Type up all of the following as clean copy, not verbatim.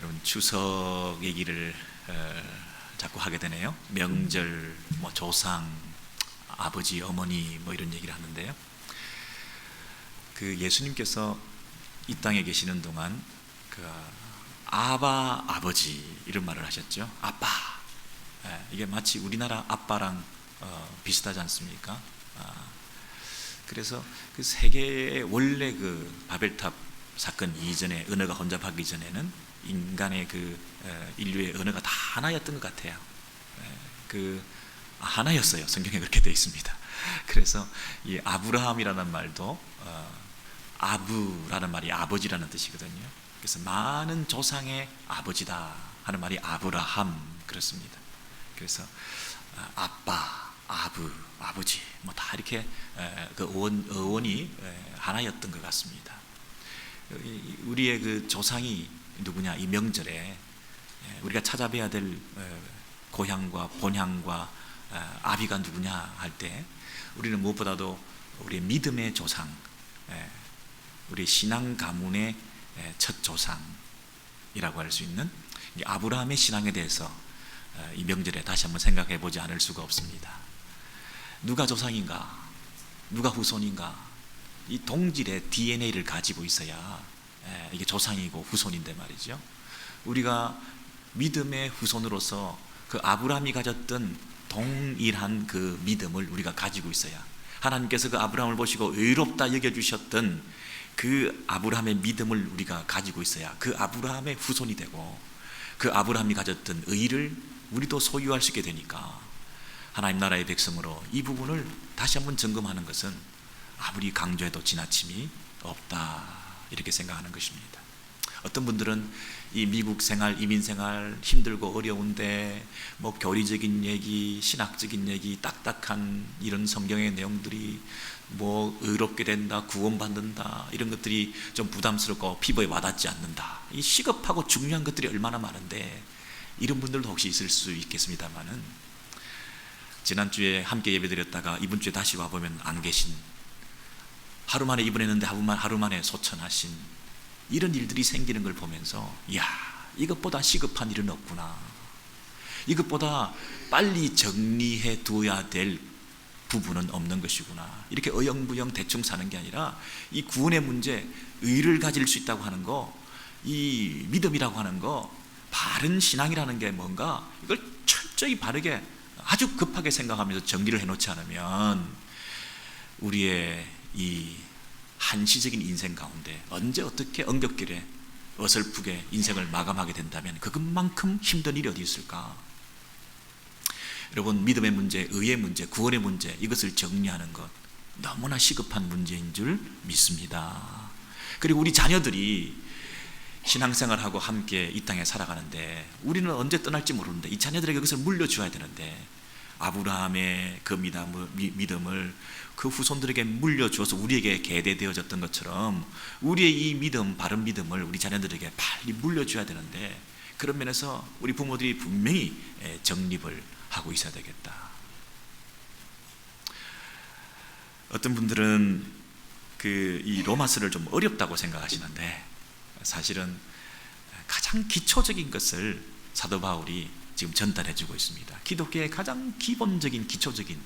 여러분, 추석 얘기를 자꾸 하게 되네요. 명절, 조상, 아버지, 어머니 이런 얘기를 하는데요. 그 예수님께서 이 땅에 계시는 동안 그 아바, 아버지 이런 말을 하셨죠. 아빠. 이게 마치 우리나라 아빠랑 비슷하지 않습니까? 그래서 그 세계의 원래 그 바벨탑 사건 이전에, 언어가 혼잡하기 전에는 인간의 인류의 언어가 다 하나였던 것 같아요. 그 하나였어요. 성경에 그렇게 되어 있습니다. 그래서 이 아브라함이라는 말도 아부라는 말이 아버지라는 뜻이거든요. 그래서 많은 조상의 아버지다 하는 말이 아브라함, 그렇습니다. 그래서 아빠, 아부, 아버지 다 이렇게 그 어원이 하나였던 것 같습니다. 우리의 그 조상이 누구냐? 이 명절에 우리가 찾아뵈야 될 고향과 본향과 아비가 누구냐 할 때 우리는 무엇보다도 우리의 믿음의 조상, 우리 신앙 가문의 첫 조상이라고 할 수 있는 아브라함의 신앙에 대해서 이 명절에 다시 한번 생각해 보지 않을 수가 없습니다. 누가 조상인가? 누가 후손인가? 이 동질의 DNA를 가지고 있어야 이게 조상이고 후손인데 말이죠. 우리가 믿음의 후손으로서 그 아브라함이 가졌던 동일한 그 믿음을 우리가 가지고 있어야, 하나님께서 그 아브라함을 보시고 의롭다 여겨주셨던 그 아브라함의 믿음을 우리가 가지고 있어야 그 아브라함의 후손이 되고, 그 아브라함이 가졌던 의를 우리도 소유할 수 있게 되니까 하나님 나라의 백성으로 이 부분을 다시 한번 점검하는 것은 아무리 강조해도 지나침이 없다, 이렇게 생각하는 것입니다. 어떤 분들은 이 미국 생활, 이민 생활 힘들고 어려운데 교리적인 얘기, 신학적인 얘기, 딱딱한 이런 성경의 내용들이 의롭게 된다, 구원받는다, 이런 것들이 좀 부담스럽고 피부에 와닿지 않는다, 이 시급하고 중요한 것들이 얼마나 많은데, 이런 분들도 혹시 있을 수 있겠습니다만은, 지난주에 함께 예배드렸다가 이번 주에 다시 와보면 안 계신, 하루 만에 입원했는데 하루 만에 소천하신, 이런 일들이 생기는 걸 보면서 이것보다 시급한 일은 없구나, 이것보다 빨리 정리해 두어야 될 부분은 없는 것이구나, 이렇게 어영부영 대충 사는 게 아니라 이 구원의 문제, 의를 가질 수 있다고 하는 거, 이 믿음이라고 하는 거, 바른 신앙이라는 게 뭔가, 이걸 철저히 바르게 아주 급하게 생각하면서 정리를 해놓지 않으면 우리의 이 한시적인 인생 가운데 언제 어떻게 엉겹길에 어설프게 인생을 마감하게 된다면 그것만큼 힘든 일이 어디 있을까? 여러분, 믿음의 문제, 의의 문제, 구원의 문제, 이것을 정리하는 것 너무나 시급한 문제인 줄 믿습니다. 그리고 우리 자녀들이 신앙생활하고 함께 이 땅에 살아가는데 우리는 언제 떠날지 모르는데 이 자녀들에게 그것을 물려줘야 되는데, 아브라함의 그 믿음을 그 후손들에게 물려주어서 우리에게 계대되어졌던 것처럼 우리의 이 믿음, 바른 믿음을 우리 자녀들에게 빨리 물려줘야 되는데, 그런 면에서 우리 부모들이 분명히 정립을 하고 있어야 되겠다. 어떤 분들은 이 로마서를 좀 어렵다고 생각하시는데, 사실은 가장 기초적인 것을 사도 바울이 지금 전달해주고 있습니다. 기독교의 가장 기본적인 기초적인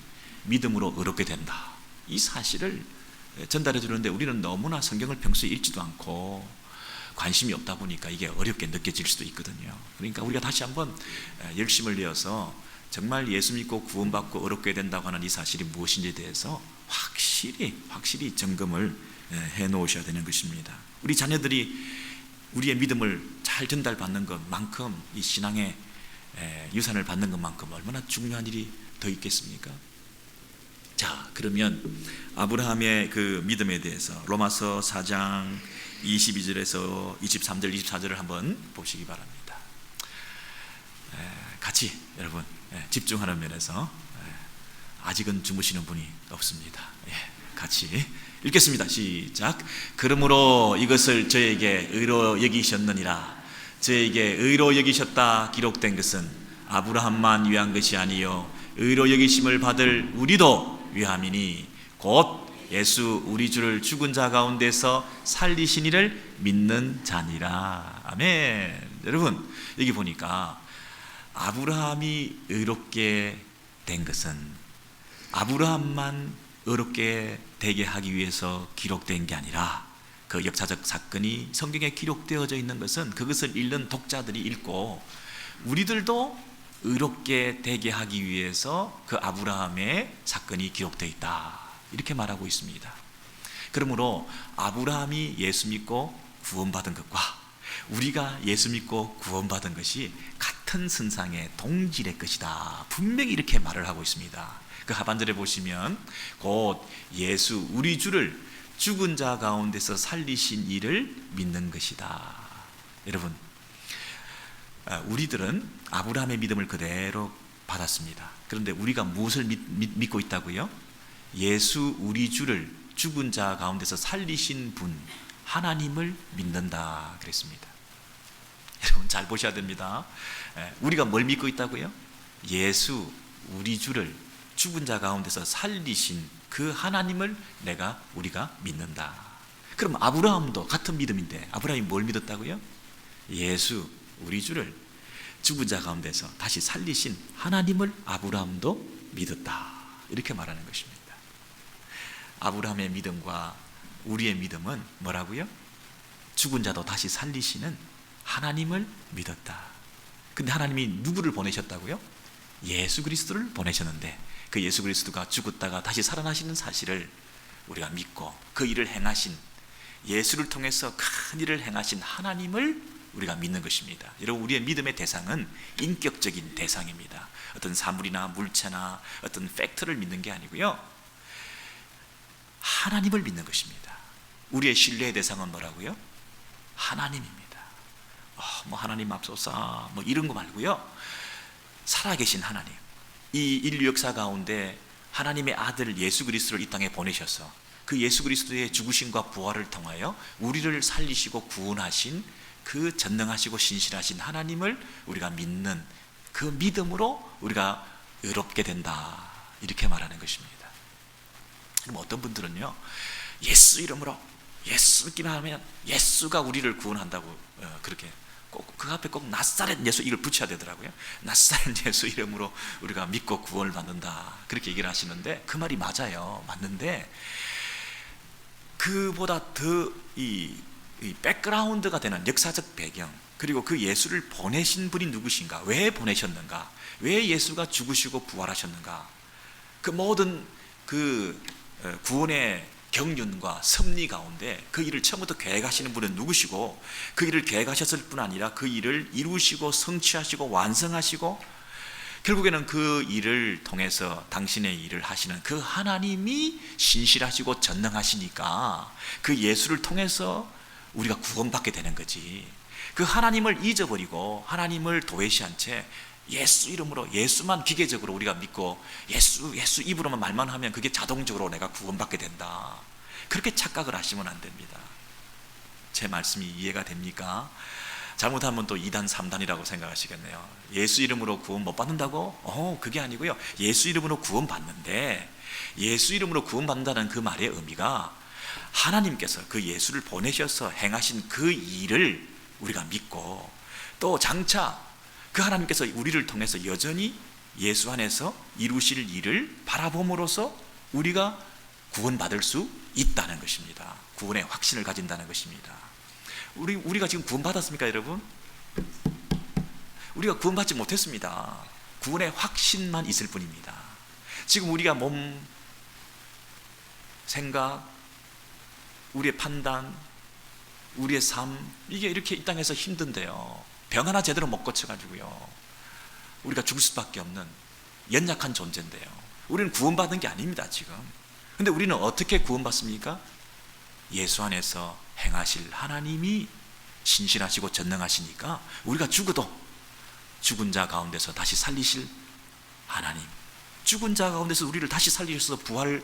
믿음으로 의롭게 된다, 이 사실을 전달해주는데 우리는 너무나 성경을 평소에 읽지도 않고 관심이 없다 보니까 이게 어렵게 느껴질 수도 있거든요. 그러니까 우리가 다시 한번 열심을 내어서 정말 예수 믿고 구원받고 의롭게 된다고 하는 이 사실이 무엇인지에 대해서 확실히 점검을 해놓으셔야 되는 것입니다. 우리 자녀들이 우리의 믿음을 잘 전달받는 것만큼, 이 신앙의 유산을 받는 것만큼 얼마나 중요한 일이 더 있겠습니까? 자, 그러면 아브라함의 그 믿음에 대해서 로마서 4장 22절에서 23절, 24절을 한번 보시기 바랍니다. 같이 여러분 집중하는 면에서 아직은 주무시는 분이 없습니다. 같이 읽겠습니다. 시작. 그러므로 이것을 저에게 의로 여기셨느니라. 저에게 의로 여기셨다 기록된 것은 아브라함만 위한 것이 아니요 의로 여기심을 받을 우리도 위함이니 곧 예수 우리 주를 죽은 자 가운데서 살리신 이를 믿는 자니라. 아멘. 여러분, 여기 보니까 아브라함이 의롭게 된 것은 아브라함만 의롭게 되게 하기 위해서 기록된 게 아니라, 그 역사적 사건이 성경에 기록되어져 있는 것은 그것을 읽는 독자들이 읽고 우리들도 의롭게 되게 하기 위해서 그 아브라함의 사건이 기록되어 있다, 이렇게 말하고 있습니다. 그러므로 아브라함이 예수 믿고 구원받은 것과 우리가 예수 믿고 구원받은 것이 같은 선상의 동질의 것이다, 분명히 이렇게 말을 하고 있습니다. 그 하반절에 보시면 곧 예수 우리 주를 죽은 자 가운데서 살리신 이를 믿는 것이다. 여러분, 우리들은 아브라함의 믿음을 그대로 받았습니다. 그런데 우리가 무엇을 믿고 있다고요? 예수 우리 주를 죽은 자 가운데서 살리신 분 하나님을 믿는다 그랬습니다. 여러분 잘 보셔야 됩니다. 우리가 뭘 믿고 있다고요? 예수 우리 주를 죽은 자 가운데서 살리신 그 하나님을 우리가 믿는다. 그럼 아브라함도 같은 믿음인데 아브라함이 뭘 믿었다고요? 예수 우리 주를 죽은 자 가운데서 다시 살리신 하나님을 아브라함도 믿었다, 이렇게 말하는 것입니다. 아브라함의 믿음과 우리의 믿음은 뭐라고요? 죽은 자도 다시 살리시는 하나님을 믿었다. 근데 하나님이 누구를 보내셨다고요? 예수 그리스도를 보내셨는데 그 예수 그리스도가 죽었다가 다시 살아나시는 사실을 우리가 믿고 그 일을 행하신, 예수를 통해서 큰 일을 행하신 하나님을 우리가 믿는 것입니다. 여러분, 우리의 믿음의 대상은 인격적인 대상입니다. 어떤 사물이나 물체나 어떤 팩트를 믿는 게 아니고요, 하나님을 믿는 것입니다. 우리의 신뢰의 대상은 뭐라고요? 하나님입니다. 하나님 앞서서 이런 거 말고요, 살아계신 하나님, 이 인류 역사 가운데 하나님의 아들 예수 그리스도를 이 땅에 보내셔서 그 예수 그리스도의 죽으심과 부활을 통하여 우리를 살리시고 구원하신 그 전능하시고 신실하신 하나님을 우리가 믿는 그 믿음으로 우리가 의롭게 된다, 이렇게 말하는 것입니다. 그럼 어떤 분들은요, 예수 이름으로, 예수 믿기만 하면 예수가 우리를 구원한다고 그렇게 꼭 그 앞에 꼭 나사렛 예수 이걸 붙여야 되더라고요. 나사렛 예수 이름으로 우리가 믿고 구원을 받는다, 그렇게 얘기를 하시는데 그 말이 맞아요. 맞는데 그보다 더 이 백그라운드가 되는 역사적 배경, 그리고 그 예수를 보내신 분이 누구신가, 왜 보내셨는가, 왜 예수가 죽으시고 부활하셨는가, 그 모든 그 구원의 경륜과 섭리 가운데 그 일을 처음부터 계획하시는 분은 누구시고, 그 일을 계획하셨을 뿐 아니라 그 일을 이루시고 성취하시고 완성하시고 결국에는 그 일을 통해서 당신의 일을 하시는 그 하나님이 신실하시고 전능하시니까 그 예수를 통해서 우리가 구원받게 되는 거지. 그 하나님을 잊어버리고 하나님을 도외시한 채 예수 이름으로, 예수만 기계적으로 우리가 믿고 예수 입으로만 말만 하면 그게 자동적으로 내가 구원받게 된다, 그렇게 착각을 하시면 안 됩니다. 제 말씀이 이해가 됩니까? 잘못하면 또 2단 3단이라고 생각하시겠네요. 예수 이름으로 구원 못 받는다고? 그게 아니고요, 예수 이름으로 구원 받는데, 예수 이름으로 구원 받는다는 그 말의 의미가 하나님께서 그 예수를 보내셔서 행하신 그 일을 우리가 믿고, 또 장차 그 하나님께서 우리를 통해서 여전히 예수 안에서 이루실 일을 바라봄으로써 우리가 구원받을 수 있다는 것입니다. 구원의 확신을 가진다는 것입니다. 우리가 지금 구원받았습니까, 여러분? 우리가 구원받지 못했습니다. 구원의 확신만 있을 뿐입니다. 지금 우리가 몸, 생각, 우리의 판단, 우리의 삶, 이게 이렇게 이 땅에서 힘든데요, 병 하나 제대로 못 고쳐가지고요, 우리가 죽을 수밖에 없는 연약한 존재인데요, 우리는 구원받은 게 아닙니다 지금. 근데 우리는 어떻게 구원받습니까? 예수 안에서 행하실 하나님이 신실하시고 전능하시니까 우리가 죽어도 죽은 자 가운데서 다시 살리실 하나님, 죽은 자 가운데서 우리를 다시 살리셔서 부활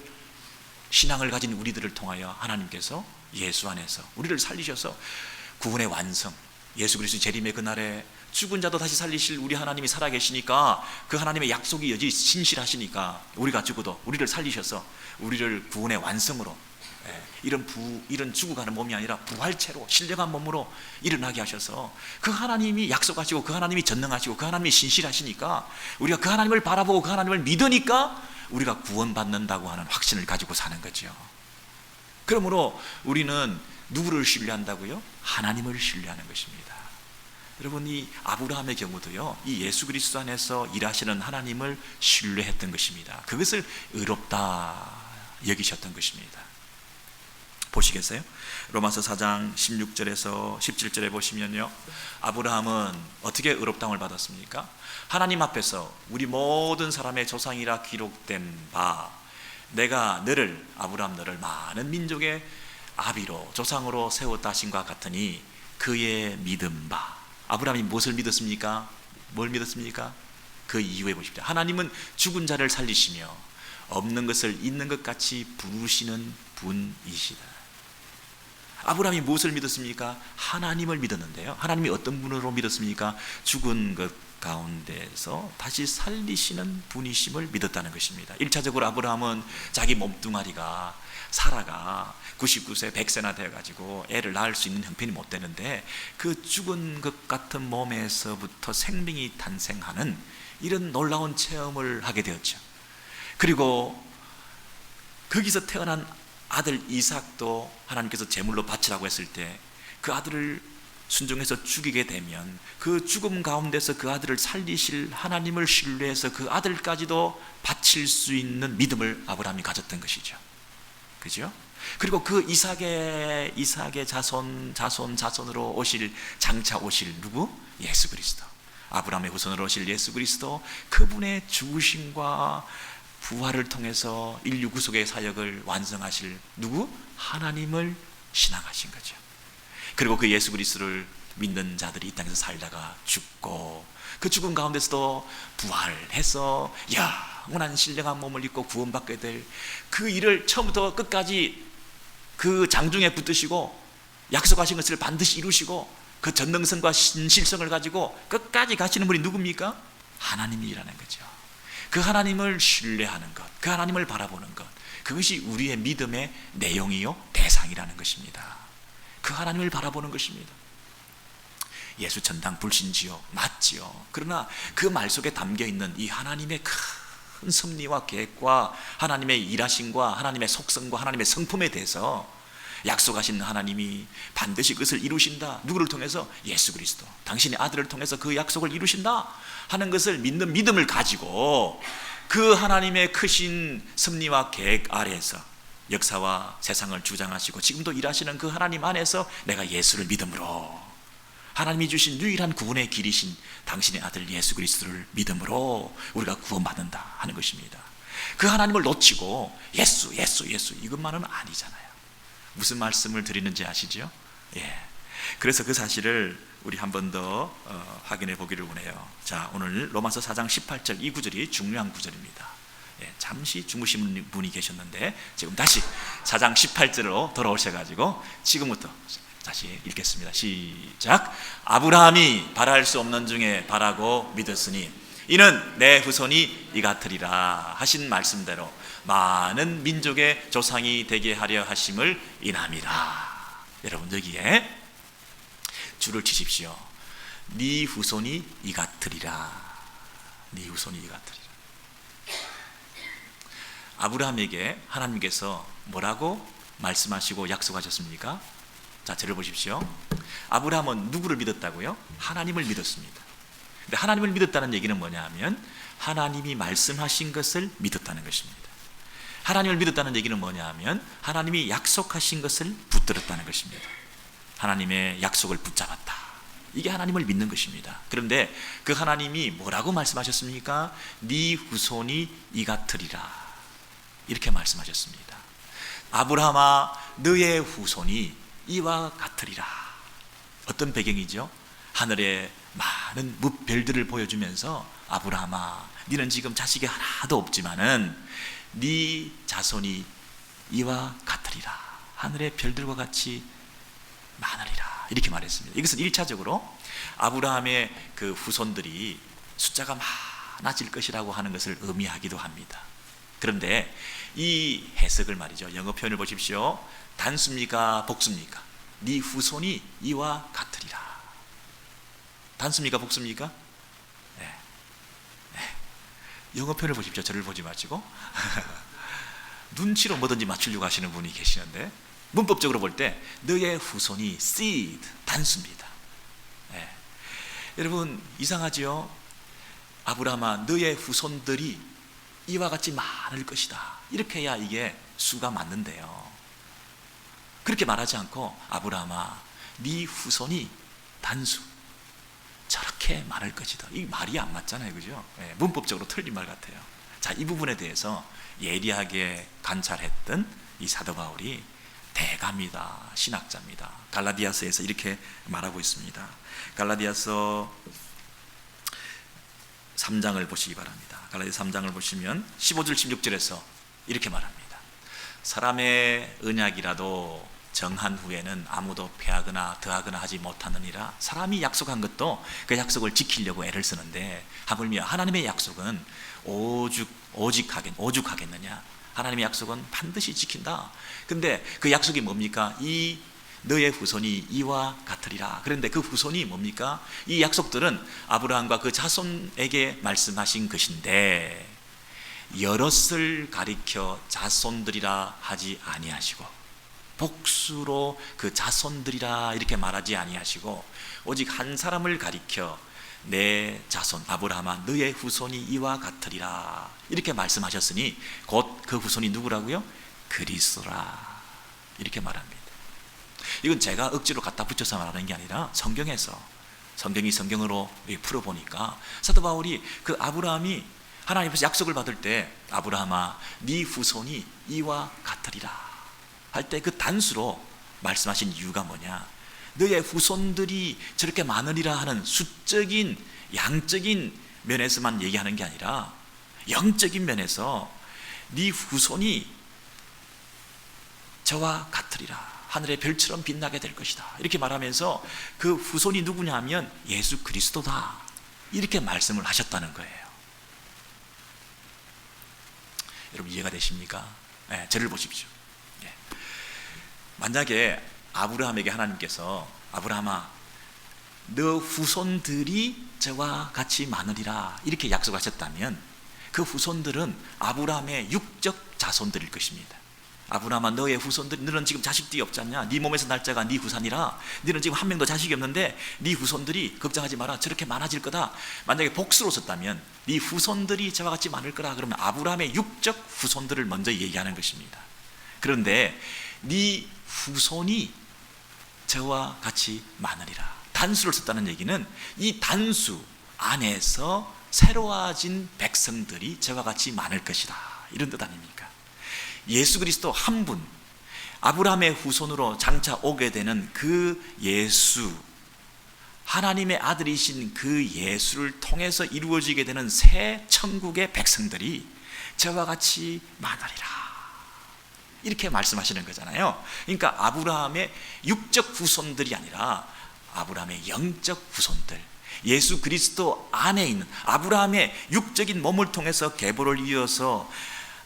신앙을 가진 우리들을 통하여 하나님께서 예수 안에서 우리를 살리셔서 구원의 완성, 예수 그리스도 재림의 그날에 죽은 자도 다시 살리실 우리 하나님이 살아계시니까 그 하나님의 약속이 여전히 신실하시니까 우리가 죽어도 우리를 살리셔서 우리를 구원의 완성으로 이런 죽어가는 몸이 아니라 부활체로 신령한 몸으로 일어나게 하셔서 그 하나님이 약속하시고 그 하나님이 전능하시고 그 하나님이 신실하시니까 우리가 그 하나님을 바라보고 그 하나님을 믿으니까 우리가 구원받는다고 하는 확신을 가지고 사는 거죠. 그러므로 우리는 누구를 신뢰한다고요? 하나님을 신뢰하는 것입니다. 여러분, 이 아브라함의 경우도요, 이 예수 그리스도 안에서 일하시는 하나님을 신뢰했던 것입니다. 그것을 의롭다 여기셨던 것입니다. 보시겠어요? 로마서 4장 16절에서 17절에 보시면요, 아브라함은 어떻게 의롭다함을 받았습니까? 하나님 앞에서 우리 모든 사람의 조상이라 기록된 바, 내가 너를, 아브라함 너를 많은 민족의 아비로 조상으로 세웠다 하신과 같으니 그의 믿음 바. 아브라함이 무엇을 믿었습니까? 뭘 믿었습니까? 그 이유에 보십시오. 하나님은 죽은 자를 살리시며 없는 것을 있는 것 같이 부르시는 분이시다. 아브라함이 무엇을 믿었습니까? 하나님을 믿었는데요, 하나님이 어떤 분으로 믿었습니까? 죽은 것 가운데서 다시 살리시는 분이심을 믿었다는 것입니다. 1차적으로 아브라함은 자기 몸뚱아리가, 사라가 99세 100세나 되어가지고 애를 낳을 수 있는 형편이 못 되는데 그 죽은 것 같은 몸에서부터 생명이 탄생하는 이런 놀라운 체험을 하게 되었죠. 그리고 거기서 태어난 아들 이삭도 하나님께서 제물로 바치라고 했을 때 그 아들을 순종해서 죽이게 되면 그 죽음 가운데서 그 아들을 살리실 하나님을 신뢰해서 그 아들까지도 바칠 수 있는 믿음을 아브라함이 가졌던 것이죠. 그죠? 그리고 그 이삭의 자손으로 오실, 장차 오실 누구? 예수 그리스도. 아브라함의 후손으로 오실 예수 그리스도, 그분의 죽으심과 부활을 통해서 인류 구속의 사역을 완성하실 누구? 하나님을 신앙하신 거죠. 그리고 그 예수 그리스도를 믿는 자들이 이 땅에서 살다가 죽고 그 죽은 가운데서도 부활해서 영원한 신령한 몸을 입고 구원받게 될 그 일을 처음부터 끝까지 그 장중에 붙드시고 약속하신 것을 반드시 이루시고 그 전능성과 신실성을 가지고 끝까지 가시는 분이 누굽니까? 하나님이라는 거죠. 그 하나님을 신뢰하는 것, 그 하나님을 바라보는 것, 그것이 우리의 믿음의 내용이요 대상이라는 것입니다. 그 하나님을 바라보는 것입니다. 예수 천당 불신지요, 맞지요. 그러나 그 말 속에 담겨있는 이 하나님의 큰 섭리와 계획과 하나님의 일하심과 하나님의 속성과 하나님의 성품에 대해서 약속하신 하나님이 반드시 그것을 이루신다. 누구를 통해서? 예수 그리스도, 당신의 아들을 통해서 그 약속을 이루신다 하는 것을 믿는 믿음을 가지고 그 하나님의 크신 섭리와 계획 아래에서 역사와 세상을 주장하시고 지금도 일하시는 그 하나님 안에서 내가 예수를 믿음으로, 하나님이 주신 유일한 구원의 길이신 당신의 아들 예수 그리스도를 믿음으로 우리가 구원받는다 하는 것입니다. 그 하나님을 놓치고 예수 이것만은 아니잖아요. 무슨 말씀을 드리는지 아시죠? 예. 그래서 그 사실을 우리 한 번 더 확인해 보기를 원해요. 자, 오늘 로마서 4장 18절 이 구절이 중요한 구절입니다. 예, 잠시 주무신 분이 계셨는데 지금 다시 4장 18절로 돌아오셔가지고 지금부터 다시 읽겠습니다. 시작. 아브라함이 바랄 수 없는 중에 바라고 믿었으니 이는 내 후손이 이 같으리라 하신 말씀대로 많은 민족의 조상이 되게 하려 하심을 인함이라. 여러분, 여기에 줄을 치십시오. 네 후손이 이 같으리라. 네 후손이 이 같으리라. 아브라함에게 하나님께서 뭐라고 말씀하시고 약속하셨습니까? 자, 저를 보십시오. 아브라함은 누구를 믿었다고요? 하나님을 믿었습니다. 근데 하나님을 믿었다는 얘기는 뭐냐 하면 하나님이 말씀하신 것을 믿었다는 것입니다. 하나님을 믿었다는 얘기는 뭐냐 하면 하나님이 약속하신 것을 붙들었다는 것입니다. 하나님의 약속을 붙잡았다. 이게 하나님을 믿는 것입니다. 그런데 그 하나님이 뭐라고 말씀하셨습니까? 네 후손이 이 같으리라. 이렇게 말씀하셨습니다. 아브라함아, 너의 후손이 이와 같으리라. 어떤 배경이죠? 하늘에 많은 무별들을 보여주면서 아브라함아, 너는 지금 자식이 하나도 없지만은 네 자손이 이와 같으리라. 하늘의 별들과 같이 많으리라. 이렇게 말했습니다. 이것은 1차적으로 아브라함의 그 후손들이 숫자가 많아질 것이라고 하는 것을 의미하기도 합니다. 그런데 이 해석을 말이죠, 영어 표현을 보십시오. 단수입니까 복수입니까? 네 후손이 이와 같으리라. 단수입니까 복수입니까? 네. 네. 영어 표현을 보십시오. 저를 보지 마시고 눈치로 뭐든지 맞추려고 하시는 분이 계시는데, 문법적으로 볼 때 너의 후손이 seed, 단수입니다. 네. 여러분 이상하지요? 아브라함아 너의 후손들이 이와 같이 많을 것이다, 이렇게 해야 이게 수가 맞는데요, 그렇게 말하지 않고 아브라함아 네 후손이 단수, 저렇게 많을 것이다. 이 말이 안 맞잖아요, 그죠? 네, 문법적으로 틀린 말 같아요. 자, 이 부분에 대해서 예리하게 관찰했던 이 사도 바울이 대가입니다. 신학자입니다. 갈라디아서에서 이렇게 말하고 있습니다. 갈라디아서 3장을 보시기 바랍니다. 갈라디아서 3장을 보시면 15절 16절에서 이렇게 말합니다. 사람의 언약이라도 정한 후에는 아무도 패하거나 더하거나 하지 못하느니라. 사람이 약속한 것도 그 약속을 지키려고 애를 쓰는데 하물며 하나님의 약속은 오죽하겠느냐. 하나님의 약속은 반드시 지킨다. 근데 그 약속이 뭡니까? 이 너의 후손이 이와 같으리라. 그런데 그 후손이 뭡니까? 이 약속들은 아브라함과 그 자손에게 말씀하신 것인데 여럿을 가리켜 자손들이라 하지 아니하시고 복수로 그 자손들이라 이렇게 말하지 아니하시고 오직 한 사람을 가리켜 내 자손 아브라함아 너의 후손이 이와 같으리라 이렇게 말씀하셨으니 곧 그 후손이 누구라고요? 그리스도라 이렇게 말합니다. 이건 제가 억지로 갖다 붙여서 말하는 게 아니라 성경이 성경으로 풀어보니까 사도 바울이 그 아브라함이 하나님 앞에서 약속을 받을 때 아브라함아 네 후손이 이와 같으리라 할 때 그 단수로 말씀하신 이유가 뭐냐, 너의 후손들이 저렇게 많으리라 하는 수적인 양적인 면에서만 얘기하는 게 아니라 영적인 면에서 네 후손이 저와 같으리라, 하늘의 별처럼 빛나게 될 것이다 이렇게 말하면서 그 후손이 누구냐 하면 예수 그리스도다 이렇게 말씀을 하셨다는 거예요. 여러분 이해가 되십니까? 네, 저를 보십시오. 네. 만약에 아브라함에게 하나님께서 아브라함아 너 후손들이 저와 같이 많으리라 이렇게 약속하셨다면 그 후손들은 아브라함의 육적 자손들일 것입니다. 아브라함아 너의 후손들이, 너는 지금 자식들이 없지 않냐? 네 몸에서 날 자가 네 후산이라. 너는 지금 한 명도 자식이 없는데 네 후손들이 걱정하지 마라 저렇게 많아질 거다. 만약에 복수로 썼다면 네 후손들이 저와 같이 많을 거라 그러면 아브라함의 육적 후손들을 먼저 얘기하는 것입니다. 그런데 네 후손이 저와 같이 많으리라 단수를 썼다는 얘기는 이 단수 안에서 새로워진 백성들이 저와 같이 많을 것이다 이런 뜻 아닙니까? 예수 그리스도 한 분, 아브라함의 후손으로 장차 오게 되는 그 예수, 하나님의 아들이신 그 예수를 통해서 이루어지게 되는 새 천국의 백성들이 저와 같이 많으리라 이렇게 말씀하시는 거잖아요. 그러니까 아브라함의 육적 후손들이 아니라 아브라함의 영적 후손들, 예수 그리스도 안에 있는 아브라함의 육적인 몸을 통해서 계보를 이어서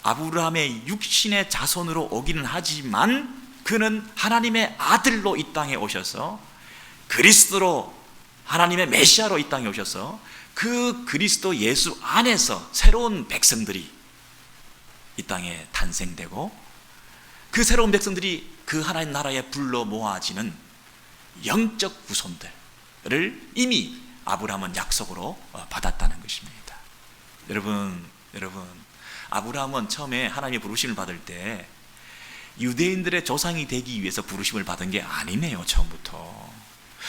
아브라함의 육신의 자손으로 오기는 하지만 그는 하나님의 아들로 이 땅에 오셔서 그리스도로 하나님의 메시아로 이 땅에 오셔서 그 그리스도 예수 안에서 새로운 백성들이 이 땅에 탄생되고 그 새로운 백성들이 그 하나님 나라에 불러 모아지는 영적 후손들을 이미 아브라함은 약속으로 받았다는 것입니다. 여러분 아브라함은 처음에 하나님의 부르심을 받을 때 유대인들의 조상이 되기 위해서 부르심을 받은 게 아니네요.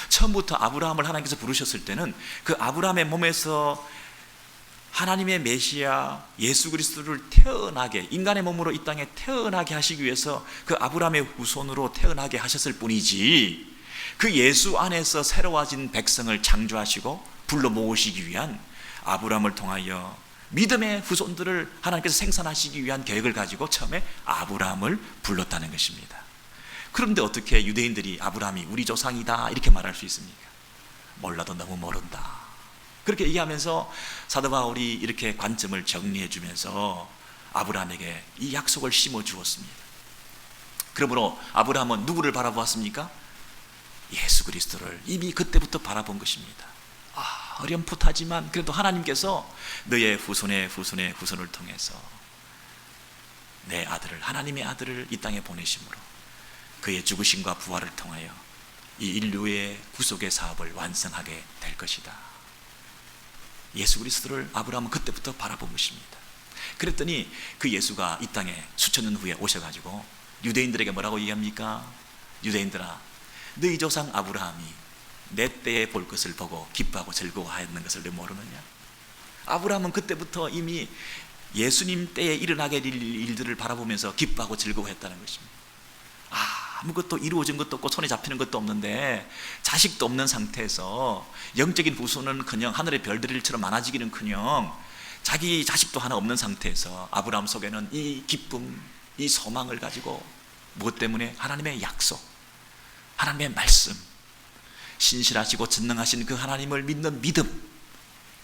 처음부터 아브라함을 하나님께서 부르셨을 때는 그 아브라함의 몸에서 하나님의 메시아 예수 그리스도를 태어나게 인간의 몸으로 이 땅에 태어나게 하시기 위해서 그 아브라함의 후손으로 태어나게 하셨을 뿐이지 그 예수 안에서 새로워진 백성을 창조하시고 불러 모으시기 위한 아브라함을 통하여 믿음의 후손들을 하나님께서 생산하시기 위한 계획을 가지고 처음에 아브라함을 불렀다는 것입니다. 그런데 어떻게 유대인들이 아브라함이 우리 조상이다 이렇게 말할 수 있습니까? 몰라도 너무 모른다 그렇게 얘기하면서 사도 바울이 이렇게 관점을 정리해 주면서 아브라함에게 이 약속을 심어 주었습니다. 그러므로 아브라함은 누구를 바라보았습니까? 예수 그리스도를 이미 그때부터 바라본 것입니다. 어렴풋하지만 그래도 하나님께서 너의 후손의 후손의 후손을 통해서 내 아들을, 하나님의 아들을 이 땅에 보내심으로 그의 죽으심과 부활을 통하여 이 인류의 구속의 사업을 완성하게 될 것이다. 예수 그리스도를 아브라함은 그때부터 바라본 것입니다. 그랬더니 그 예수가 이 땅에 수천 년 후에 오셔가지고 유대인들에게 뭐라고 얘기합니까? 유대인들아, 너희 조상 아브라함이 내 때에 볼 것을 보고 기뻐하고 즐거워하였는 것을 너 모르느냐? 아브라함은 그때부터 이미 예수님 때에 일어나게 될 일들을 바라보면서 기뻐하고 즐거워했다는 것입니다. 아무것도 이루어진 것도 없고 손에 잡히는 것도 없는데, 자식도 없는 상태에서 영적인 후손은커녕 하늘의 별들처럼 많아지기는커녕 자기 자식도 하나 없는 상태에서 아브라함 속에는 이 기쁨, 이 소망을 가지고 무엇 때문에? 하나님의 약속, 하나님의 말씀, 신실하시고 전능하신 그 하나님을 믿는 믿음,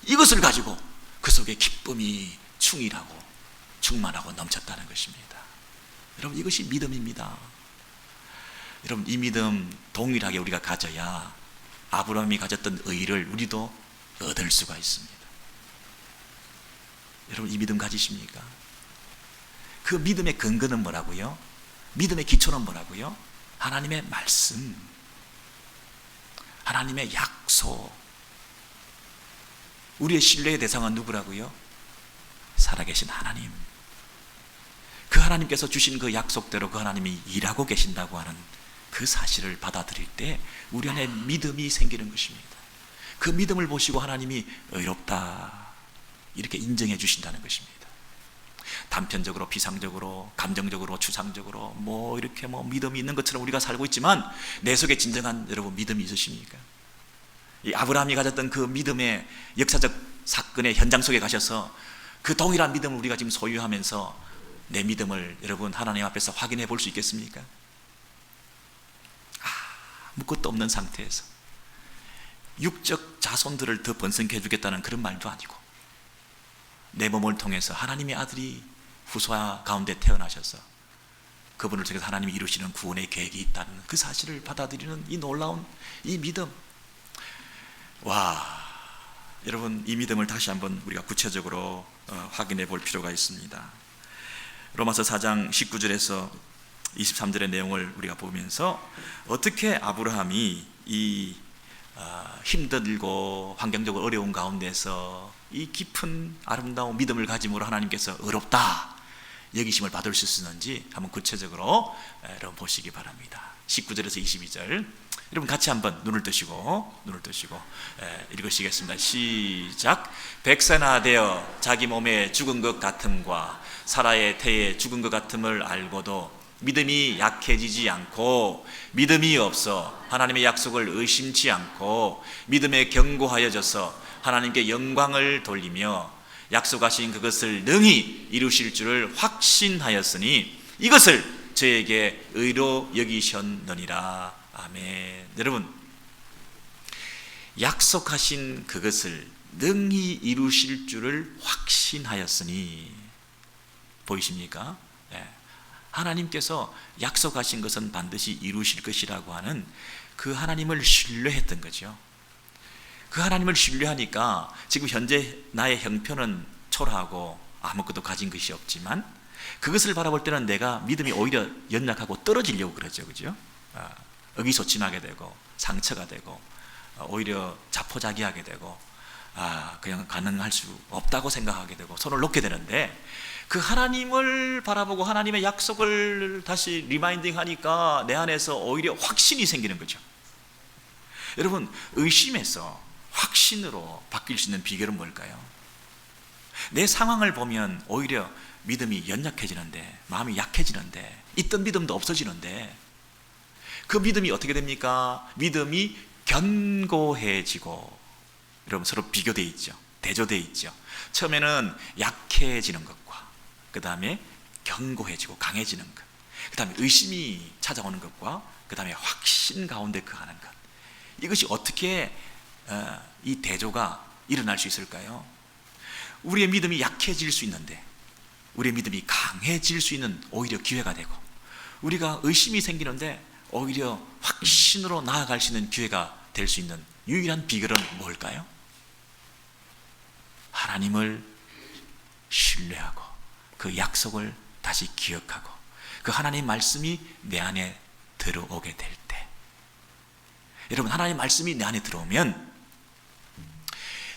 이것을 가지고 그 속에 기쁨이 충일하고 충만하고 넘쳤다는 것입니다. 여러분, 이것이 믿음입니다. 여러분, 이 믿음 동일하게 우리가 가져야 아브라함이 가졌던 의를 우리도 얻을 수가 있습니다. 여러분, 이 믿음 가지십니까? 그 믿음의 근거는 뭐라고요? 믿음의 기초는 뭐라고요? 하나님의 말씀, 하나님의 약속. 우리의 신뢰의 대상은 누구라고요? 살아계신 하나님. 그 하나님께서 주신 그 약속대로 그 하나님이 일하고 계신다고 하는 그 사실을 받아들일 때 우리 안에 믿음이 생기는 것입니다. 그 믿음을 보시고 하나님이 의롭다 이렇게 인정해 주신다는 것입니다. 단편적으로, 비상적으로, 감정적으로, 추상적으로 이렇게 믿음이 있는 것처럼 우리가 살고 있지만 내 속에 진정한 여러분 믿음이 있으십니까? 이 아브라함이 가졌던 그 믿음의 역사적 사건의 현장 속에 가셔서 그 동일한 믿음을 우리가 지금 소유하면서 내 믿음을 여러분 하나님 앞에서 확인해 볼 수 있겠습니까? 아무것도 없는 상태에서 육적 자손들을 더 번성케 해주겠다는 그런 말도 아니고, 내 몸을 통해서 하나님의 아들이 후손 가운데 태어나셔서 그분을 통해서 하나님이 이루시는 구원의 계획이 있다는 그 사실을 받아들이는 이 놀라운 이 믿음. 여러분, 이 믿음을 다시 한번 우리가 구체적으로 확인해 볼 필요가 있습니다. 로마서 4장 19절에서 23절의 내용을 우리가 보면서 어떻게 아브라함이 이 힘들고 환경적으로 어려운 가운데서 이 깊은 아름다운 믿음을 가짐으로 하나님께서 의롭다 여기심을 받을 수 있는지 한번 구체적으로 여러분 보시기 바랍니다. 19절에서 22절 여러분 같이 한번 눈을 뜨시고 읽으시겠습니다. 시작. 백세나 되어 자기 몸에 죽은 것 같음과 사라의 태에 죽은 것 같음을 알고도 믿음이 약해지지 않고 믿음이 없어 하나님의 약속을 의심치 않고 믿음에 견고하여져서 하나님께 영광을 돌리며 약속하신 그것을 능히 이루실 줄을 확신하였으니 이것을 저에게 의로 여기셨느니라. 아멘. 여러분, 약속하신 그것을 능히 이루실 줄을 확신하였으니, 보이십니까? 하나님께서 약속하신 것은 반드시 이루실 것이라고 하는 그 하나님을 신뢰했던 거죠. 그 하나님을 신뢰하니까 지금 현재 나의 형편은 초라하고 아무것도 가진 것이 없지만 그것을 바라볼 때는 내가 믿음이 오히려 연약하고 떨어지려고 그러죠. 그죠? 의기소침하게 되고 상처가 되고 오히려 자포자기하게 되고 그냥 가능할 수 없다고 생각하게 되고 손을 놓게 되는데, 그 하나님을 바라보고 하나님의 약속을 다시 리마인딩 하니까 내 안에서 오히려 확신이 생기는 거죠. 여러분, 의심에서 확신으로 바뀔 수 있는 비결은 뭘까요? 내 상황을 보면 오히려 믿음이 연약해지는데, 마음이 약해지는데, 있던 믿음도 없어지는데, 그 믿음이 어떻게 됩니까? 믿음이 견고해지고, 여러분 서로 비교되어 있죠. 대조되어 있죠. 처음에는 약해지는 것과 그 다음에 견고해지고 강해지는 것, 그 다음에 의심이 찾아오는 것과 그 다음에 확신 가운데 거하는 것, 이것이 어떻게 이 대조가 일어날 수 있을까요? 우리의 믿음이 약해질 수 있는데, 우리의 믿음이 강해질 수 있는 오히려 기회가 되고, 우리가 의심이 생기는데 오히려 확신으로 나아갈 수 있는 기회가 될 수 있는 유일한 비결은 뭘까요? 하나님을 신뢰하고 그 약속을 다시 기억하고 그 하나님 말씀이 내 안에 들어오게 될 때, 여러분, 하나님 말씀이 내 안에 들어오면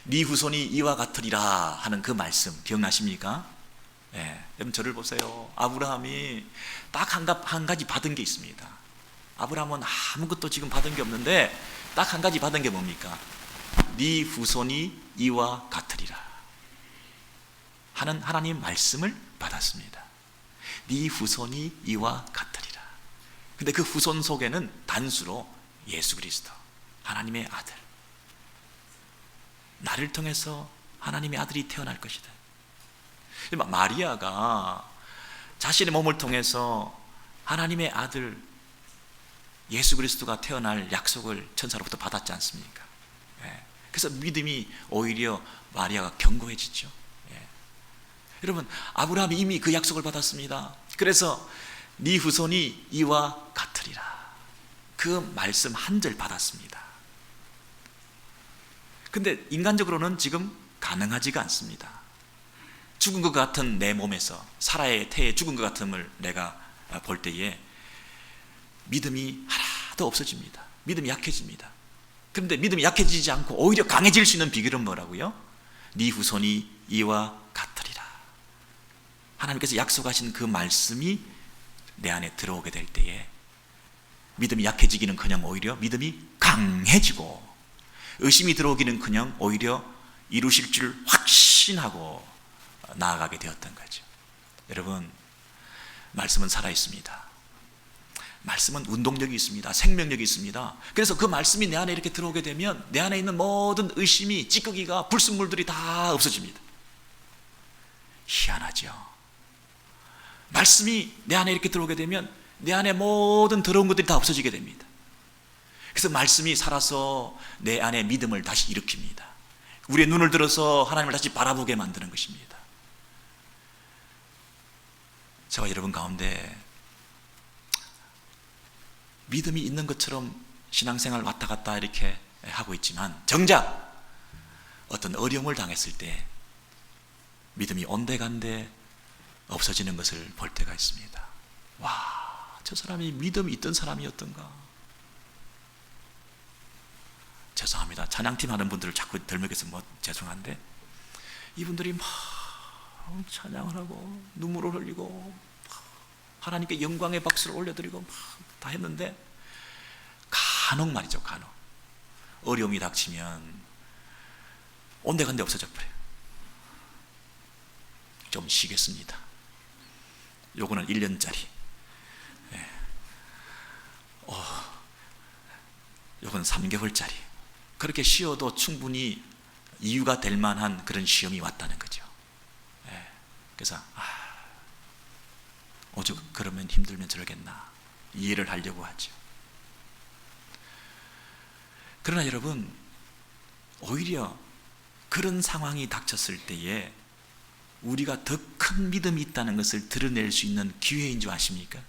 네 후손이 이와 같으리라 하는 그 말씀 기억나십니까? 예, 여러분 저를 보세요. 아브라함이 딱 한 가지 받은 게 있습니다. 아브라함은 아무것도 지금 받은 게 없는데 딱 한 가지 받은 게 뭡니까? 네 후손이 이와 같으리라 하는 하나님 말씀을 받았습니다. 네 후손이 이와 같으리라. 근데 그 후손 속에는 단수로 예수 그리스도, 하나님의 아들, 나를 통해서 하나님의 아들이 태어날 것이다. 마리아가 자신의 몸을 통해서 하나님의 아들 예수 그리스도가 태어날 약속을 천사로부터 받았지 않습니까? 예. 그래서 믿음이 오히려 마리아가 견고해지죠. 예. 여러분, 아브라함이 이미 그 약속을 받았습니다. 그래서 네 후손이 이와 같으리라, 그 말씀 한 절 받았습니다. 근데 인간적으로는 지금 가능하지가 않습니다. 죽은 것 같은 내 몸에서, 사라의 태에 죽은 것 같음을 내가 볼 때에 믿음이 하나도 없어집니다. 믿음이 약해집니다. 그런데 믿음이 약해지지 않고 오히려 강해질 수 있는 비결은 뭐라고요? 네 후손이 이와 같으리라. 하나님께서 약속하신 그 말씀이 내 안에 들어오게 될 때에 믿음이 약해지기는커녕 오히려 믿음이 강해지고, 의심이 들어오기는커녕 오히려 이루실 줄 확신하고 나아가게 되었던 거죠. 여러분, 말씀은 살아있습니다. 말씀은 운동력이 있습니다. 생명력이 있습니다. 그래서 그 말씀이 내 안에 이렇게 들어오게 되면 내 안에 있는 모든 의심이, 찌꺼기가, 불순물들이 다 없어집니다. 희한하죠. 말씀이 내 안에 이렇게 들어오게 되면 내 안에 모든 더러운 것들이 다 없어지게 됩니다. 그래서 말씀이 살아서 내 안에 믿음을 다시 일으킵니다. 우리의 눈을 들어서 하나님을 다시 바라보게 만드는 것입니다. 저와 여러분 가운데 믿음이 있는 것처럼 신앙생활 왔다 갔다 이렇게 하고 있지만, 정작 어떤 어려움을 당했을 때 믿음이 온데간데 없어지는 것을 볼 때가 있습니다. 와, 저 사람이 믿음이 있던 사람이었던가. 죄송합니다. 찬양팀 하는 분들을 자꾸 덜먹여서 죄송한데, 이분들이 막 찬양을 하고 눈물을 흘리고 하나님께 영광의 박수를 올려드리고 막 다 했는데, 간혹 말이죠, 간혹 어려움이 닥치면 온데간데 없어져 버려요. 좀 쉬겠습니다. 요거는 1년짜리, 요건 3개월짜리. 그렇게 쉬어도 충분히 이유가 될 만한 그런 시험이 왔다는 거죠. 그래서 오죽 그러면 힘들면 저러겠나 이해를 하려고 하죠. 그러나 여러분, 오히려 그런 상황이 닥쳤을 때에 우리가 더 큰 믿음이 있다는 것을 드러낼 수 있는 기회인 줄 아십니까?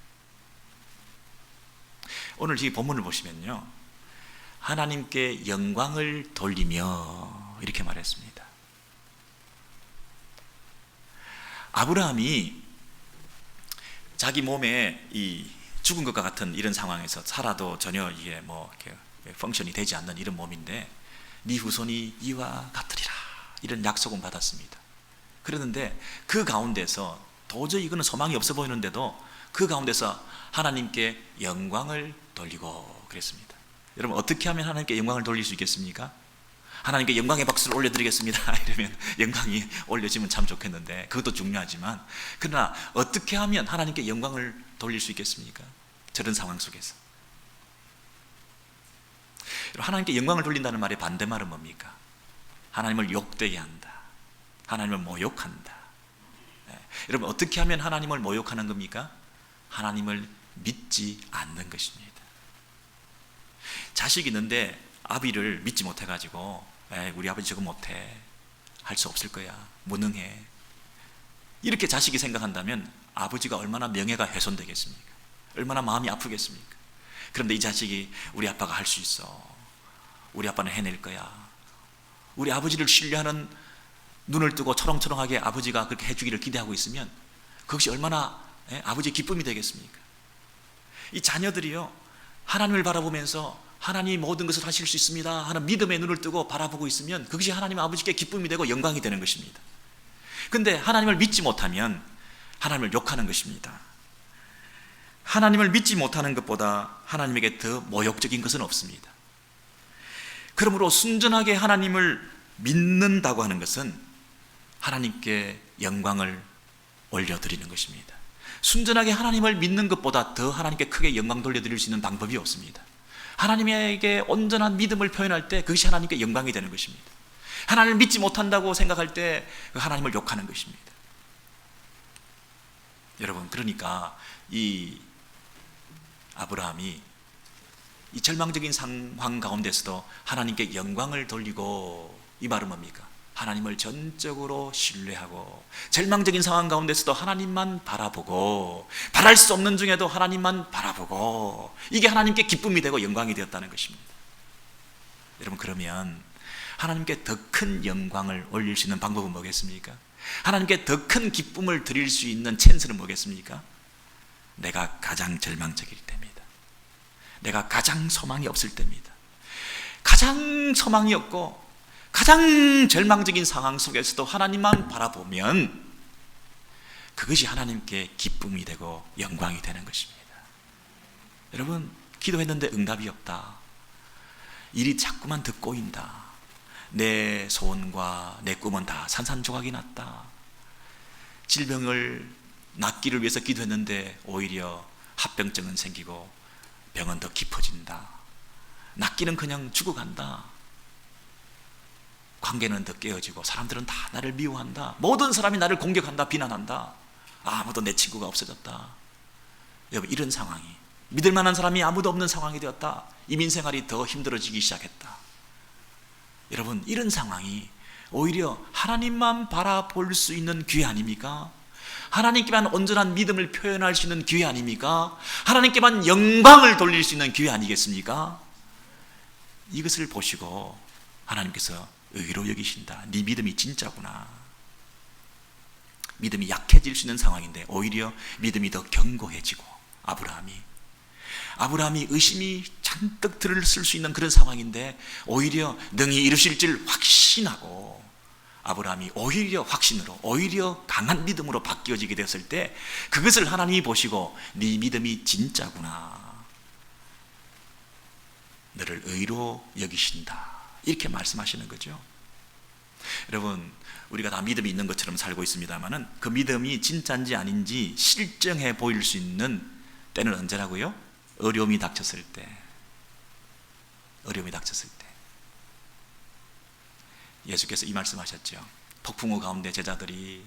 오늘 이 본문을 보시면요, 하나님께 영광을 돌리며 이렇게 말했습니다. 아브라함이 자기 몸에 이 죽은 것과 같은 이런 상황에서 살아도 전혀 이게 뭐 이렇게 펑션이 되지 않는 이런 몸인데, 네 후손이 이와 같으리라 이런 약속은 받았습니다. 그러는데 그 가운데서 도저히 이거는 소망이 없어 보이는데도 그 가운데서 하나님께 영광을 돌리고 그랬습니다. 여러분, 어떻게 하면 하나님께 영광을 돌릴 수 있겠습니까? 하나님께 영광의 박수를 올려드리겠습니다 이러면 영광이 올려지면 참 좋겠는데, 그것도 중요하지만, 그러나 어떻게 하면 하나님께 영광을 돌릴 수 있겠습니까? 저런 상황 속에서 하나님께 영광을 돌린다는 말의 반대말은 뭡니까? 하나님을 욕되게 한다, 하나님을 모욕한다. 여러분, 어떻게 하면 하나님을 모욕하는 겁니까? 하나님을 믿지 않는 것입니다. 자식이 있는데 아비를 믿지 못해가지고 우리 아버지 저거 못해, 할 수 없을 거야, 무능해, 이렇게 자식이 생각한다면 아버지가 얼마나 명예가 훼손되겠습니까? 얼마나 마음이 아프겠습니까? 그런데 이 자식이 우리 아빠가 할 수 있어, 우리 아빠는 해낼 거야, 우리 아버지를 신뢰하는, 눈을 뜨고 초롱초롱하게 아버지가 그렇게 해주기를 기대하고 있으면 그것이 얼마나 아버지의 기쁨이 되겠습니까? 이 자녀들이요, 하나님을 바라보면서 하나님이 모든 것을 하실 수 있습니다 하는 믿음의 눈을 뜨고 바라보고 있으면 그것이 하나님 아버지께 기쁨이 되고 영광이 되는 것입니다. 근데 하나님을 믿지 못하면 하나님을 욕하는 것입니다. 하나님을 믿지 못하는 것보다 하나님에게 더 모욕적인 것은 없습니다. 그러므로 순전하게 하나님을 믿는다고 하는 것은 하나님께 영광을 올려드리는 것입니다. 순전하게 하나님을 믿는 것보다 더 하나님께 크게 영광 돌려드릴 수 있는 방법이 없습니다. 하나님에게 온전한 믿음을 표현할 때 그것이 하나님께 영광이 되는 것입니다. 하나님을 믿지 못한다고 생각할 때 하나님을 욕하는 것입니다. 여러분, 그러니까 이 아브라함이 이 절망적인 상황 가운데서도 하나님께 영광을 돌리고, 이 말은 뭡니까? 하나님을 전적으로 신뢰하고 절망적인 상황 가운데서도 하나님만 바라보고, 바랄 수 없는 중에도 하나님만 바라보고, 이게 하나님께 기쁨이 되고 영광이 되었다는 것입니다. 여러분, 그러면 하나님께 더 큰 영광을 올릴 수 있는 방법은 뭐겠습니까? 하나님께 더 큰 기쁨을 드릴 수 있는 찬스는 뭐겠습니까? 내가 가장 절망적일 때입니다. 내가 가장 소망이 없을 때입니다. 가장 소망이 없고 가장 절망적인 상황 속에서도 하나님만 바라보면 그것이 하나님께 기쁨이 되고 영광이 되는 것입니다. 여러분, 기도했는데 응답이 없다, 일이 자꾸만 더 꼬인다, 내 소원과 내 꿈은 다 산산조각이 났다, 질병을 낫기를 위해서 기도했는데 오히려 합병증은 생기고 병은 더 깊어진다, 낫기는 그냥 죽어간다, 관계는 더 깨어지고 사람들은 다 나를 미워한다, 모든 사람이 나를 공격한다, 비난한다, 아무도 내 친구가 없어졌다. 여러분, 이런 상황이, 믿을 만한 사람이 아무도 없는 상황이 되었다. 이민생활이 더 힘들어지기 시작했다. 여러분, 이런 상황이 오히려 하나님만 바라볼 수 있는 기회 아닙니까? 하나님께만 온전한 믿음을 표현할 수 있는 기회 아닙니까? 하나님께만 영광을 돌릴 수 있는 기회 아니겠습니까? 이것을 보시고 하나님께서 의로 여기신다. 네 믿음이 진짜구나. 믿음이 약해질 수 있는 상황인데 오히려 믿음이 더 견고해지고, 아브라함이 의심이 잔뜩 들었을 수 있는 그런 상황인데 오히려 능히 이루실 줄 확신하고, 아브라함이 오히려 확신으로, 오히려 강한 믿음으로 바뀌어지게 되었을 때 그것을 하나님이 보시고 네 믿음이 진짜구나, 너를 의로 여기신다, 이렇게 말씀하시는 거죠. 여러분, 우리가 다 믿음이 있는 것처럼 살고 있습니다만은 그 믿음이 진짜인지 아닌지 실증해 보일 수 있는 때는 언제라고요? 어려움이 닥쳤을 때. 예수께서 이 말씀하셨죠. 폭풍우 가운데 제자들이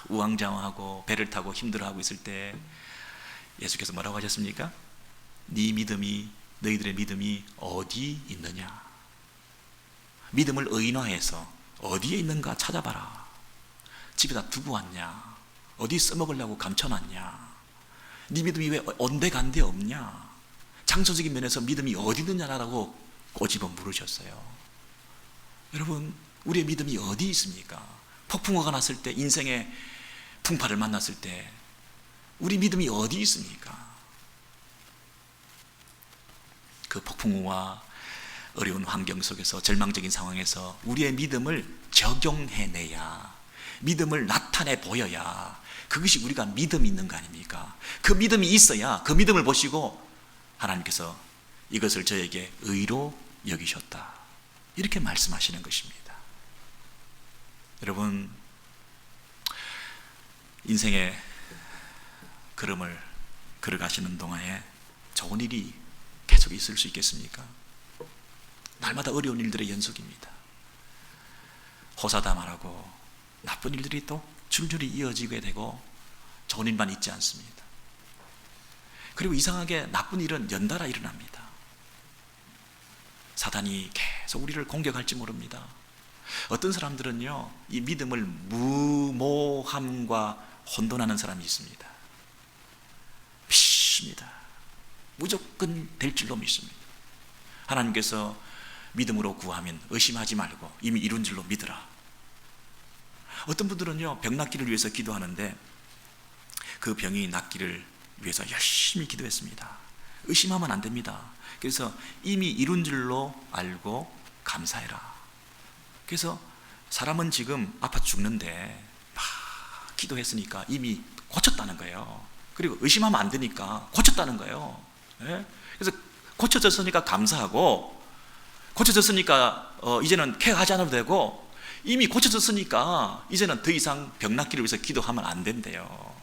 우왕좌왕하고 배를 타고 힘들어하고 있을 때 예수께서 뭐라고 하셨습니까? 너희들의 믿음이 어디 있느냐? 믿음을 의인화해서 어디에 있는가 찾아봐라. 집에다 두고 왔냐? 어디 써먹으려고 감춰놨냐? 네 믿음이 왜 온데간데 없냐? 장소적인 면에서 믿음이 어디 있느냐라고 꼬집어 물으셨어요. 여러분, 우리의 믿음이 어디 있습니까? 폭풍우가 났을 때, 인생의 풍파를 만났을 때 우리 믿음이 어디 있습니까? 그 폭풍우와 어려운 환경 속에서, 절망적인 상황에서 우리의 믿음을 적용해내야, 믿음을 나타내 보여야 그것이 우리가 믿음이 있는 거 아닙니까? 그 믿음이 있어야 그 믿음을 보시고 하나님께서 이것을 저에게 의로 여기셨다, 이렇게 말씀하시는 것입니다. 여러분, 인생의 걸음을 걸어가시는 동안에 좋은 일이 계속 있을 수 있겠습니까? 날마다 어려운 일들의 연속입니다. 호사다말하고 나쁜 일들이 또 줄줄이 이어지게 되고 좋은 일만 있지 않습니다. 그리고 이상하게 나쁜 일은 연달아 일어납니다. 사단이 계속 우리를 공격할지 모릅니다. 어떤 사람들은요, 이 믿음을 무모함과 혼돈하는 사람이 있습니다. 믿습니다. 무조건 될 줄로 믿습니다. 하나님께서 믿음으로 구하면 의심하지 말고 이미 이룬 줄로 믿으라. 어떤 분들은요, 병 낫기를 위해서 기도하는데 그 병이 낫기를 위해서 열심히 기도했습니다. 의심하면 안 됩니다. 그래서 이미 이룬 줄로 알고 감사해라. 그래서 사람은 지금 아파 죽는데 막 기도했으니까 이미 고쳤다는 거예요. 그리고 의심하면 안 되니까 고쳤다는 거예요. 예? 그래서 고쳐졌으니까 감사하고, 고쳐졌으니까 이제는 케어하지 않아도 되고, 이미 고쳐졌으니까 이제는 더 이상 병 낫기를 위해서 기도하면 안 된대요.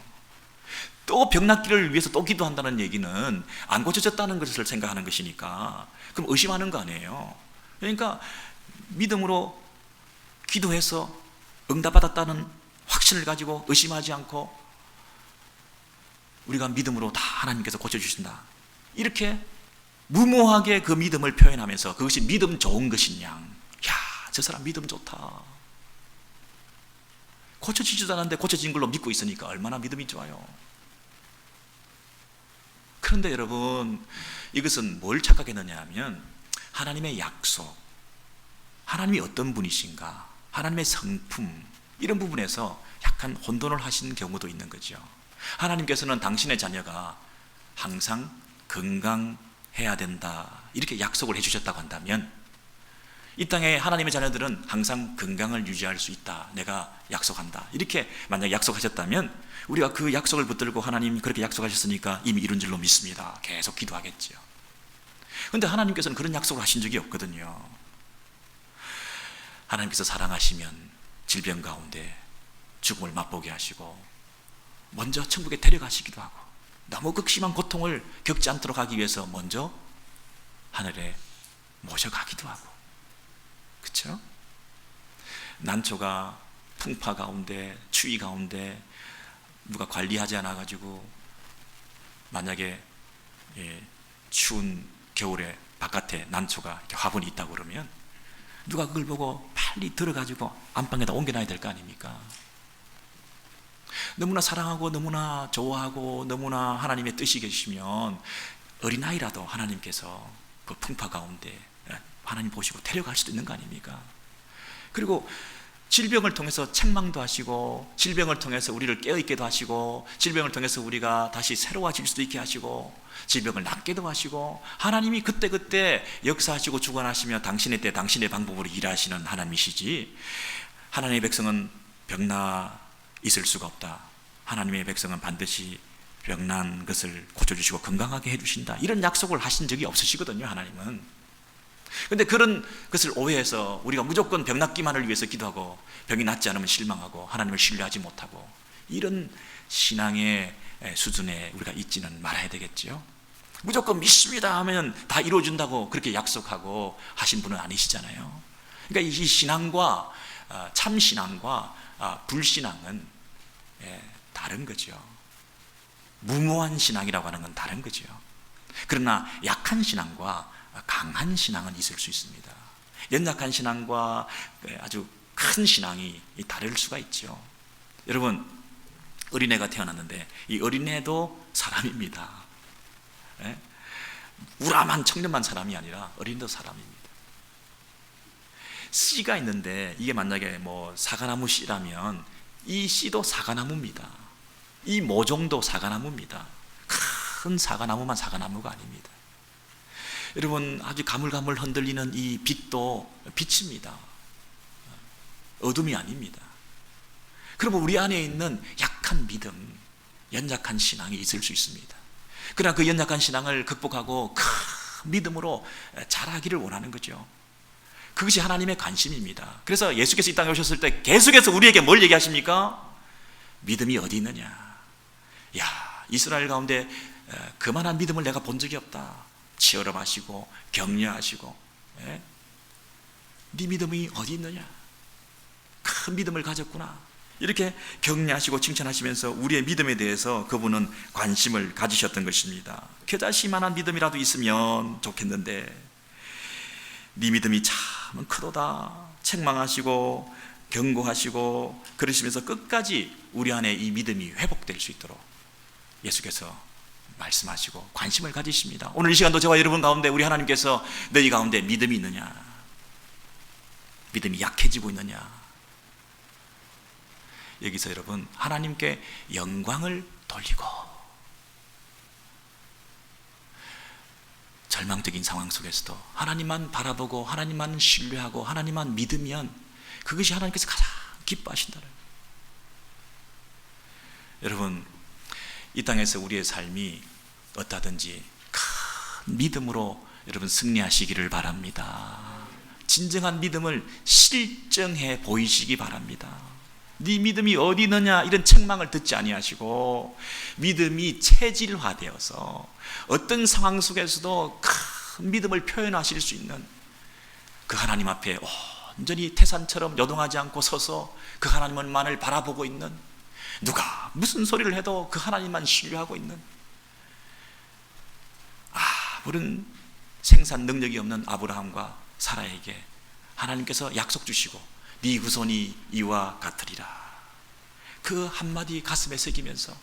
또 병 낫기를 위해서 또 기도한다는 얘기는 안 고쳐졌다는 것을 생각하는 것이니까 그럼 의심하는 거 아니에요. 그러니까 믿음으로 기도해서 응답받았다는 확신을 가지고 의심하지 않고 우리가 믿음으로 다 하나님께서 고쳐주신다, 이렇게 무모하게 그 믿음을 표현하면서 그것이 믿음 좋은 것인 양, 야, 저 사람 믿음 좋다, 고쳐지지도 않았는데 고쳐진 걸로 믿고 있으니까 얼마나 믿음이 좋아요. 그런데 여러분, 이것은 뭘 착각했느냐 하면 하나님의 약속, 하나님이 어떤 분이신가, 하나님의 성품, 이런 부분에서 약간 혼돈을 하시는 경우도 있는 거죠. 하나님께서는 당신의 자녀가 항상 건강해야 된다, 이렇게 약속을 해주셨다고 한다면 이 땅에 하나님의 자녀들은 항상 건강을 유지할 수 있다, 내가 약속한다, 이렇게 만약 약속하셨다면 우리가 그 약속을 붙들고 하나님 그렇게 약속하셨으니까 이미 이룬 줄로 믿습니다, 계속 기도하겠죠. 그런데 하나님께서는 그런 약속을 하신 적이 없거든요. 하나님께서 사랑하시면 질병 가운데 죽음을 맛보게 하시고 먼저 천국에 데려가시기도 하고, 너무 극심한 고통을 겪지 않도록 하기 위해서 먼저 하늘에 모셔가기도 하고, 그렇죠? 난초가 풍파 가운데, 추위 가운데 누가 관리하지 않아 가지고 만약에 추운 겨울에 바깥에 난초가 이렇게 화분이 있다고 그러면 누가 그걸 보고 빨리 들어가지고 안방에다 옮겨놔야 될 거 아닙니까? 너무나 사랑하고 너무나 좋아하고 너무나 하나님의 뜻이 계시면 어린아이라도 하나님께서 그 풍파 가운데 하나님 보시고 데려갈 수도 있는 거 아닙니까? 그리고 질병을 통해서 책망도 하시고, 질병을 통해서 우리를 깨어있게도 하시고, 질병을 통해서 우리가 다시 새로워질 수도 있게 하시고, 질병을 낫게도 하시고, 하나님이 그때그때 역사하시고 주관하시며 당신의 때 당신의 방법으로 일하시는 하나님이시지, 하나님의 백성은 병나 있을 수가 없다, 하나님의 백성은 반드시 병난 것을 고쳐주시고 건강하게 해주신다, 이런 약속을 하신 적이 없으시거든요, 하나님은. 그런데 그런 것을 오해해서 우리가 무조건 병 낫기만을 위해서 기도하고 병이 낫지 않으면 실망하고 하나님을 신뢰하지 못하고, 이런 신앙의 수준에 우리가 있지는 말아야 되겠죠. 무조건 믿습니다 하면 다 이루어진다고 그렇게 약속하고 하신 분은 아니시잖아요. 그러니까 이 신앙과 참신앙과 불신앙은 다른 거죠. 무모한 신앙이라고 하는 건 다른 거죠. 그러나 약한 신앙과 강한 신앙은 있을 수 있습니다. 연약한 신앙과 아주 큰 신앙이 다를 수가 있죠. 여러분, 어린애가 태어났는데 이 어린애도 사람입니다. 우람한 청년만 사람이 아니라 어린애도 사람입니다. 씨가 있는데 이게 만약에 뭐 사과나무 씨라면 이 씨도 사과나무입니다. 이 모종도 사과나무입니다. 큰 사과나무만 사과나무가 아닙니다. 여러분, 아주 가물가물 흔들리는 이 빛도 빛입니다. 어둠이 아닙니다. 그러면 우리 안에 있는 약한 믿음, 연약한 신앙이 있을 수 있습니다. 그러나 그 연약한 신앙을 극복하고 큰 믿음으로 자라기를 원하는 거죠. 그것이 하나님의 관심입니다. 그래서 예수께서 이 땅에 오셨을 때 계속해서 우리에게 뭘 얘기하십니까? 믿음이 어디 있느냐? 야, 이스라엘 가운데 그만한 믿음을 내가 본 적이 없다. 치열하시고 격려하시고, 네 믿음이 어디 있느냐? 큰 믿음을 가졌구나, 이렇게 격려하시고 칭찬하시면서 우리의 믿음에 대해서 그분은 관심을 가지셨던 것입니다. 겨자씨만한 믿음이라도 있으면 좋겠는데 네 믿음이 참 하면 크도다 책망하시고 경고하시고 그러시면서 끝까지 우리 안에 이 믿음이 회복될 수 있도록 예수께서 말씀하시고 관심을 가지십니다. 오늘 이 시간도 저와 여러분 가운데 우리 하나님께서 너희 가운데 믿음이 있느냐, 믿음이 약해지고 있느냐, 여기서 여러분 하나님께 영광을 돌리고 절망적인 상황 속에서도 하나님만 바라보고 하나님만 신뢰하고 하나님만 믿으면 그것이 하나님께서 가장 기뻐하신다는. 여러분 이 땅에서 우리의 삶이 어떠하든지 큰 믿음으로 여러분 승리하시기를 바랍니다. 진정한 믿음을 실증해 보이시기 바랍니다. 네 믿음이 어디 있느냐 이런 책망을 듣지 아니하시고 믿음이 체질화되어서 어떤 상황 속에서도 큰 믿음을 표현하실 수 있는 그 하나님 앞에 온전히 태산처럼 요동하지 않고 서서 그 하나님만을 바라보고 있는, 누가 무슨 소리를 해도 그 하나님만 신뢰하고 있는, 아무런 생산 능력이 없는 아브라함과 사라에게 하나님께서 약속 주시고 네 후손이 이와 같으리라, 그 한마디 가슴에 새기면서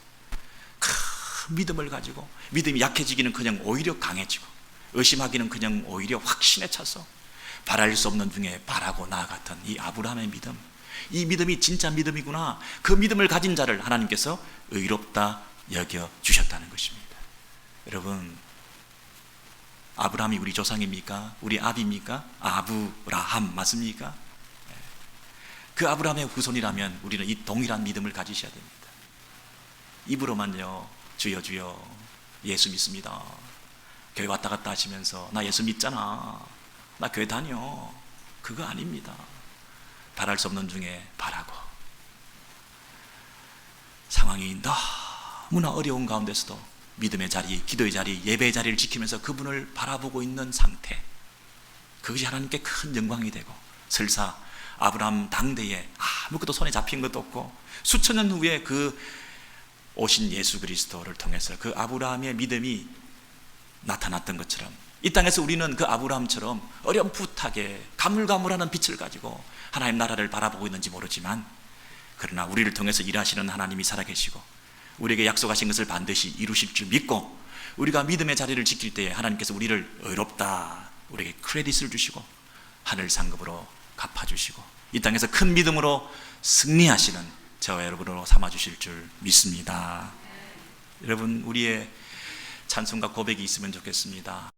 큰 믿음을 가지고 믿음이 약해지기는커녕 오히려 강해지고 의심하기는 그냥 오히려 확신에 차서 바랄 수 없는 중에 바라고 나아갔던 이 아브라함의 믿음, 이 믿음이 진짜 믿음이구나, 그 믿음을 가진 자를 하나님께서 의롭다 여겨주셨다는 것입니다. 여러분 아브라함이 우리 조상입니까? 우리 아비입니까? 아브라함 맞습니까? 그 아브라함의 후손이라면 우리는 이 동일한 믿음을 가지셔야 됩니다. 입으로만요 주여 주여 예수 믿습니다, 교회 왔다 갔다 하시면서 나 예수 믿잖아, 나 교회 다녀, 그거 아닙니다. 바랄 수 없는 중에 바라고 상황이 너무나 어려운 가운데서도 믿음의 자리, 기도의 자리, 예배의 자리를 지키면서 그분을 바라보고 있는 상태, 그것이 하나님께 큰 영광이 되고, 설사 아브라함 당대에 아무것도 손에 잡힌 것도 없고 수천 년 후에 그 오신 예수 그리스도를 통해서 그 아브라함의 믿음이 나타났던 것처럼 이 땅에서 우리는 그 아브라함처럼 어렴풋하게 가물가물하는 빛을 가지고 하나님 나라를 바라보고 있는지 모르지만, 그러나 우리를 통해서 일하시는 하나님이 살아계시고 우리에게 약속하신 것을 반드시 이루실 줄 믿고 우리가 믿음의 자리를 지킬 때에 하나님께서 우리를 의롭다, 우리에게 크레딧을 주시고 하늘 상급으로 갚아주시고 이 땅에서 큰 믿음으로 승리하시는 저와 여러분으로 삼아주실 줄 믿습니다. 여러분 우리의 찬송과 고백이 있으면 좋겠습니다.